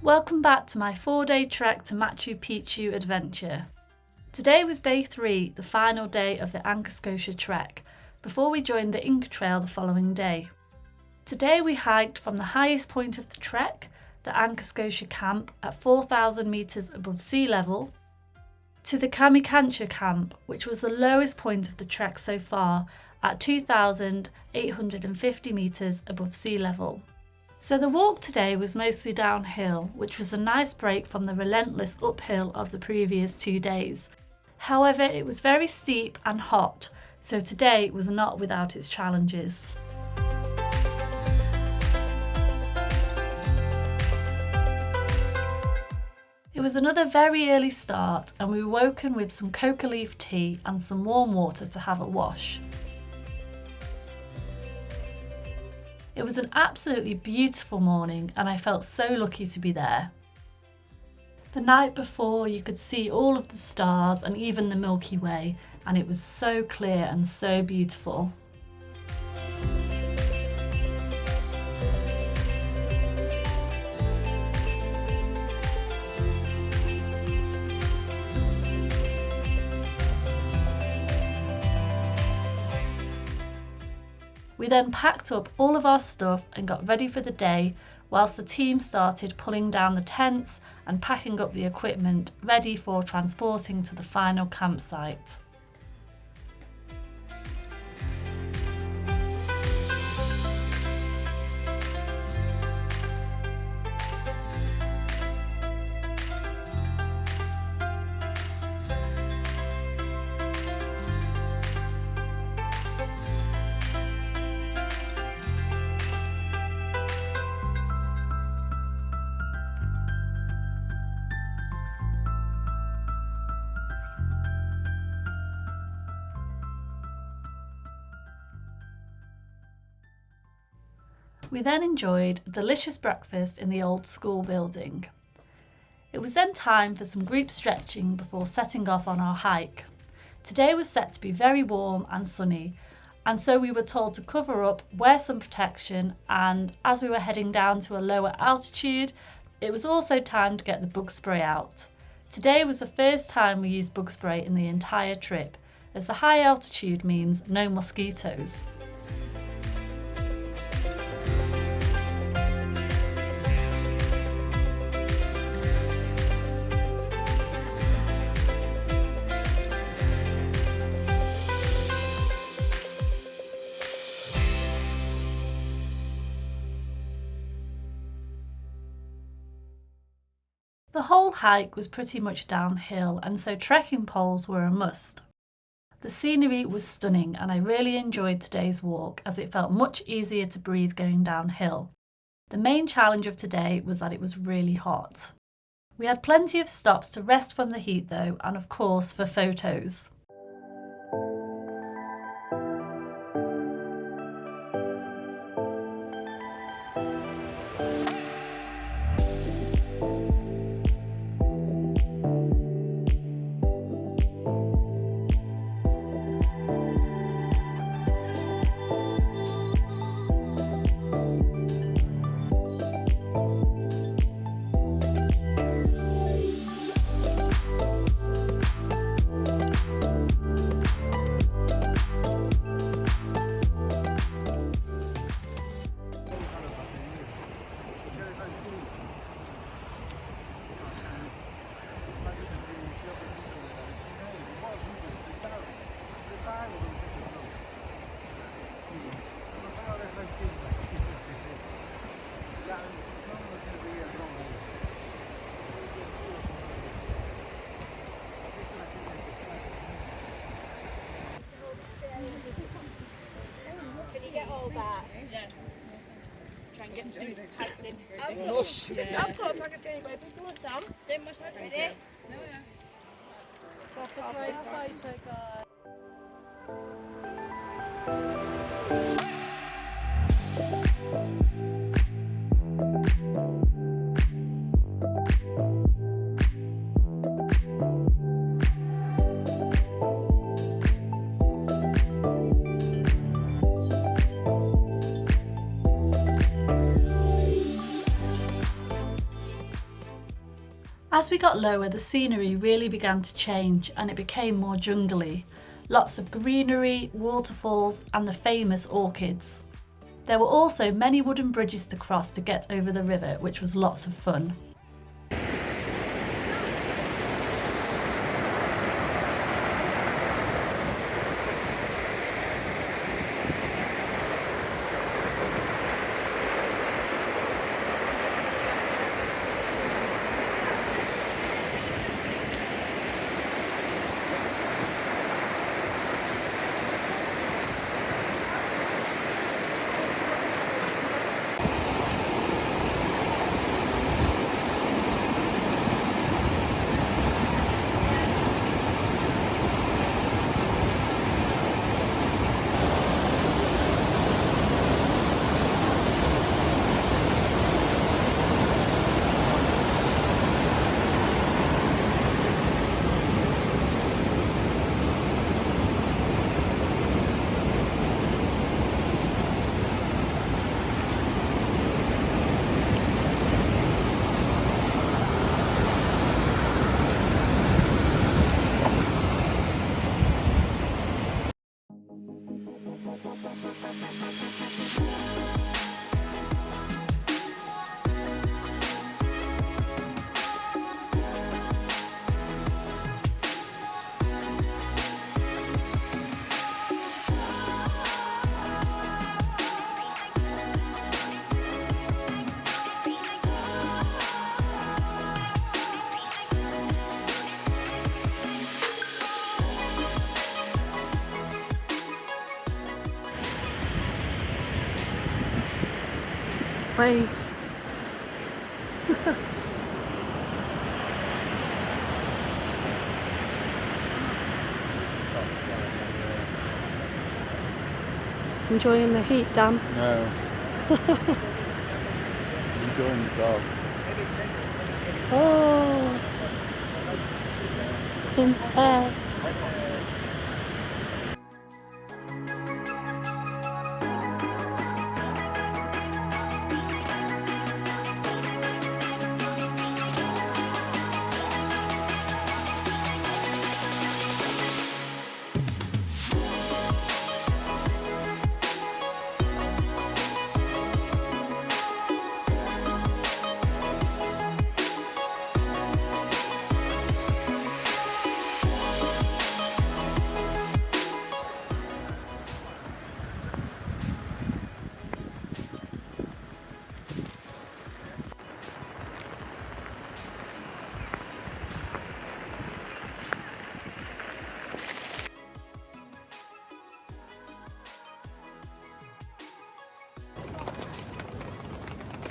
Welcome back to my 4-day trek to Machu Picchu adventure. Today was day 3, the final day of the Ancascocha trek, before we joined the Inca Trail the following day. Today we hiked from the highest point of the trek, the Ancascocha camp at 4,000 metres above sea level, to the Camichancha camp, which was the lowest point of the trek so far at 2,850 metres above sea level. So the walk today was mostly downhill, which was a nice break from the relentless uphill of the previous 2 days. However, it was very steep and hot, so today was not without its challenges. It was another very early start and we were woken with some coca leaf tea and some warm water to have a wash. It was an absolutely beautiful morning and I felt so lucky to be there. The night before you could see all of the stars and even the Milky Way, and it was so clear and so beautiful. We then packed up all of our stuff and got ready for the day, whilst the team started pulling down the tents and packing up the equipment ready for transporting to the final campsite. We then enjoyed a delicious breakfast in the old school building. It was then time for some group stretching before setting off on our hike. Today was set to be very warm and sunny, and so we were told to cover up, wear some protection, and as we were heading down to a lower altitude, it was also time to get the bug spray out. Today was the first time we used bug spray in the entire trip, as the high altitude means no mosquitoes. The whole hike was pretty much downhill, and so trekking poles were a must. The scenery was stunning and I really enjoyed today's walk as it felt much easier to breathe going downhill. The main challenge of today was that it was really hot. We had plenty of stops to rest from the heat though, and of course for photos. Can you get all that? Yeah. Try and get some pipes in. I've got a bag of daily papers. You want some? Then was not ready. No, yeah. That's a great photo, guys. As we got lower, the scenery really began to change and it became more jungly. Lots of greenery, waterfalls and the famous orchids. There were also many wooden bridges to cross to get over the river, which was lots of fun. Wave. Enjoying the heat, Dan? No. Enjoying the dog. Oh, princess.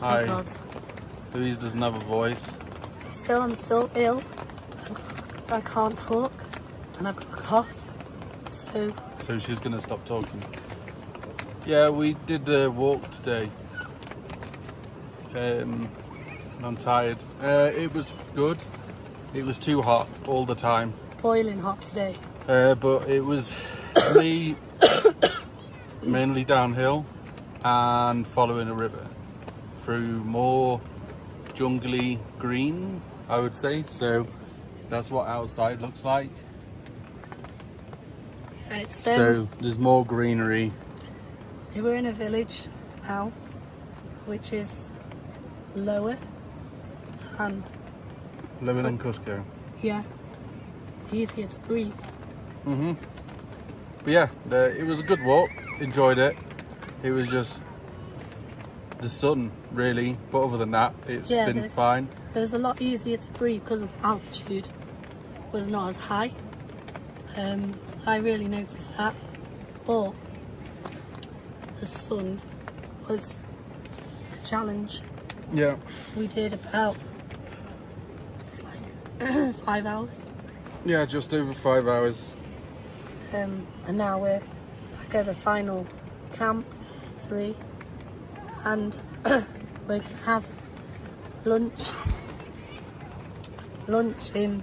Hi. Oh God. Louise doesn't have a voice. I'm still ill. I can't talk, and I've got a cough. So she's gonna stop talking. Yeah, we did the walk today. I'm tired. It was good. It was too hot all the time. Boiling hot today. But it was me mainly downhill and following a river through more jungly green, I would say. So that's what outside looks like. So there's more greenery. We're in a village now, which is lower and Cusco. yeah, easier to breathe. But yeah, it was a good walk. Enjoyed it. It was just the sun, really. But other than that, it's been fine. It was a lot easier to breathe because the altitude was not as high. I really noticed that. But the sun was a challenge. Yeah. We did about, was it like 5 hours? Yeah, just over 5 hours. And now we're back at the final camp, 3, and we can have lunch in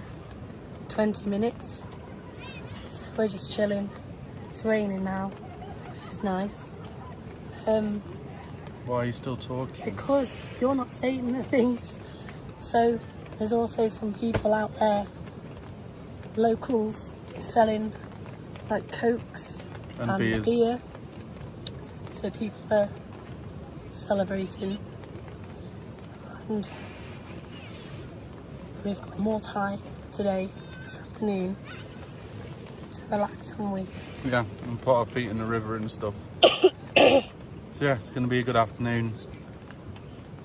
20 minutes. So we're just chilling. It's raining now. It's nice. Why are you still talking? Because you're not saying the things. So There's also some people out there, locals, selling like cokes And beers. beer. So people are celebrating. And we've got more time today, this afternoon, to relax, haven't we? Yeah, and put our feet in the river and stuff. So yeah, it's going to be a good afternoon.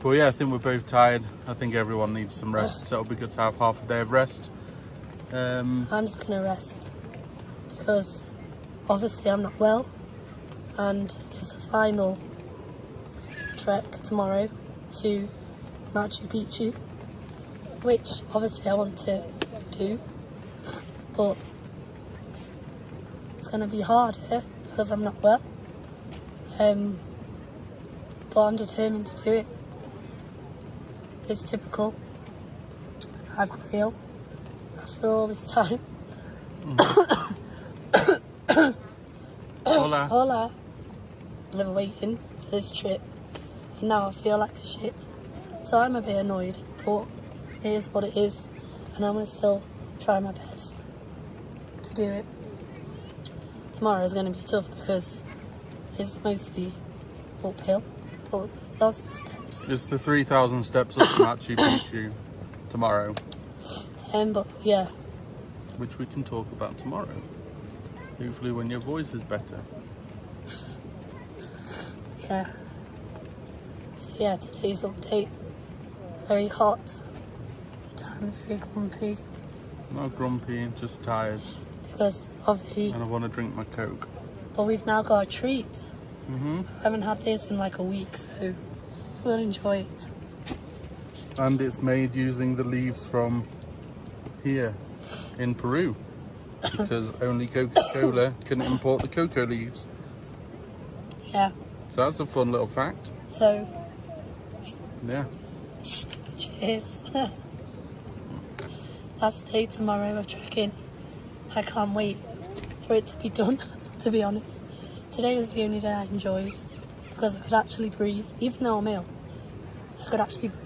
But yeah, I think we're both tired. I think everyone needs some rest, so it'll be good to have half a day of rest. I'm just going to rest because obviously I'm not well, and it's the final trek tomorrow to Machu Picchu, which obviously I want to do, but it's going to be harder because I'm not well. But I'm determined to do it. It's typical. I've got ill after all this time. Hola. Hola. I've been waiting for this trip, and now I feel like shit. So I'm a bit annoyed, but it is what it is, and I'm going to still try my best to do it. Tomorrow is going to be tough because it's mostly uphill, but lots of steps. It's the 3,000 steps up to Machu Picchu tomorrow, But yeah, which we can talk about tomorrow. Hopefully when your voice is better. yeah. So yeah, today's update. Very hot. I'm very grumpy Not grumpy, just tired. because of the... And I want to drink my Coke. But we've now got a treat. Hmm. I haven't had this in like a week, so we'll enjoy it. And it's made using the leaves from here in Peru. Because only Coca-Cola can import the cocoa leaves. Yeah. So that's a fun little fact. So, Yeah. cheers. Last day tomorrow of trekking. I can't wait for it to be done, to be honest. Today was the only day I enjoyed because I could actually breathe. Even though I'm ill, I could actually breathe.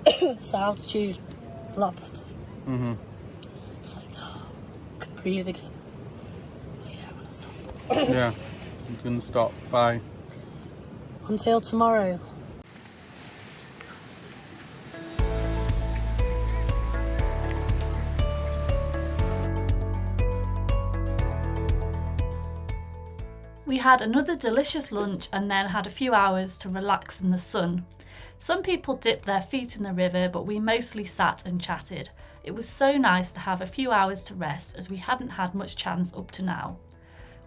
It's the altitude, a lot better. Hmm. It's like, oh, I can breathe again. But yeah, I'm gonna stop. Yeah. You can stop. Bye. Until tomorrow. We had another delicious lunch and then had a few hours to relax in the sun. Some people dipped their feet in the river, but we mostly sat and chatted. It was so nice to have a few hours to rest as we hadn't had much chance up to now.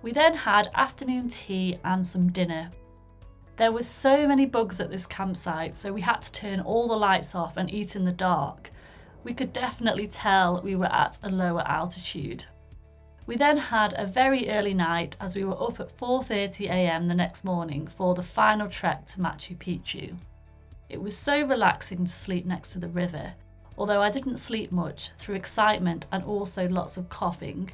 We then had afternoon tea and some dinner. There were so many bugs at this campsite, so we had to turn all the lights off and eat in the dark. We could definitely tell we were at a lower altitude. We then had a very early night as we were up at 4:30 AM the next morning for the final trek to Machu Picchu. It was so relaxing to sleep next to the river, although I didn't sleep much through excitement and also lots of coughing.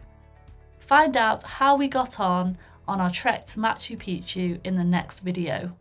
Find out how we got on our trek to Machu Picchu in the next video.